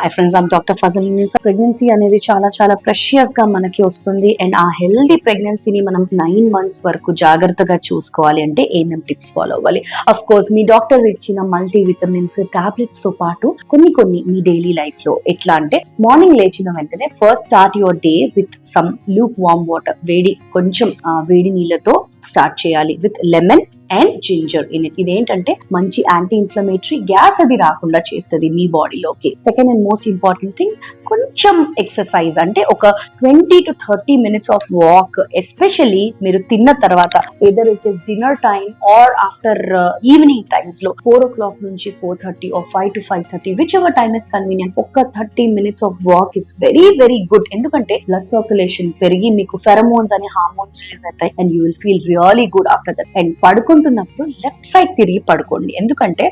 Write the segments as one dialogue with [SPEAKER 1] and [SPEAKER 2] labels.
[SPEAKER 1] Hi friends, I'm doctor Fazal Nisa. Pregnancy అనేది చాలా precious గా మనకి వస్తుంది. అండ్ ఆ హెల్దీ ప్రెగ్నెన్సీని మనం 9 months వరకు జాగ్రత్తగా చూసుకోవాలి అంటే ఏమేమి టిప్స్ ఫాలో అవ్వాలి? అఫ్ కోర్స్ మీ డాక్టర్స్ ఇచ్చిన మల్టీ విటమిన్స్ టాబ్లెట్స్ తో పాటు కొన్ని మీ డైలీ లైఫ్ లో ఎట్లా అంటే మార్నింగ్ లేచిన వెంటనే first start your day with some lukewarm water. కొంచెం వేడి నీళ్ళతో స్టార్ట్ చేయాలి with lemon and ginger in it. ఇదేంటంటే మంచి యాంటీ ఇన్ఫ్లమేటరీ, గ్యాస్ అది రాకుండా చేస్తుంది మీ బాడీలోకి. Second and most important thing, కొంచెం ఎక్సర్సైజ్ అంటే ఒక 20 to 30 minutes of walk, especially మీరు తిన్న తర్వాత, either it is dinner time or after evening times లో 4 o'clock నుంచి 4:30 or 5 to 5:30, whichever time is convenient. ఒక్క 30 minutes of walk is very good. ఎందుకంటే బ్లడ్ సర్క్యులేషన్ పెరిగి మీకు ఫెరమోన్స్ అనే హార్మోన్స్ రిలీజ్ అవుతాయి and you will feel really good after that. And పడుకుంటున్నప్పుడు left side తిరిగి పడుకోండి. ఎందుకంటే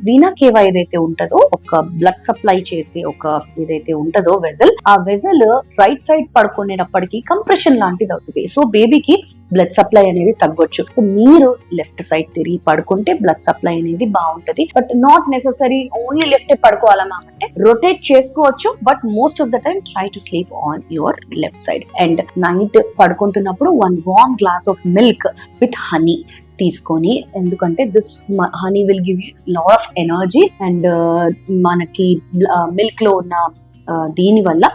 [SPEAKER 1] వీనా కేవా ఏదైతే ఉంటుందో, ఒక బ్లడ్ సప్లై చేసే ఒక ఏదైతే ఉంటుందో వెజల్, ఆ వెజల్ రైట్ సైడ్ పడుకునేటప్పటికి కంప్రెషన్ లాంటిది అవుతుంది. సో బేబీకి బ్లడ్ సప్లై అనేది తగ్గొచ్చు. సో మీరు లెఫ్ట్ సైడ్ తిరిగి పడుకుంటే బ్లడ్ సప్లై అనేది బాగుంటది. But not necessary only left పడుకోవాలన్నా అంటే రొటేట్ చేసుకోవచ్చు. But most of the time try to sleep on your left side. And night పడుకుంటున్నప్పుడు 1 warm glass of milk with honey తీసుకొని, ఎందుకంటే this honey will give you lot of energy and మనకి milk లో ఉన్న దీని వల్ల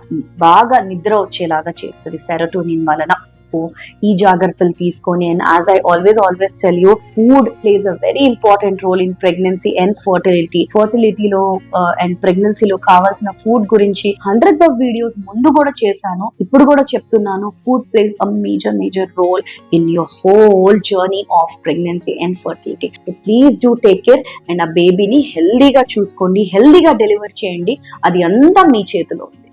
[SPEAKER 1] బాగా నిద్ర వచ్చేలాగా చేస్తుంది సెరోటోనిన్ వలన. సో ఈ జాగ్రత్తలు తీసుకొని, and as I always tell you, food plays a very important role in pregnancy and ఫర్టిలిటీలో అండ్ ప్రెగ్నెన్సీలో కావాల్సిన ఫుడ్ గురించి హండ్రెడ్స్ ఆఫ్ వీడియోస్ ముందు కూడా చేశాను, ఇప్పుడు కూడా చెప్తున్నాను. Food plays a major role in your whole journey of pregnancy and fertility. So please do take care and ఆ బేబీని హెల్దీగా చూసుకోండి, హెల్దీగా డెలివర్ చేయండి. అది అంతా మీ చేతిలో ఉంది.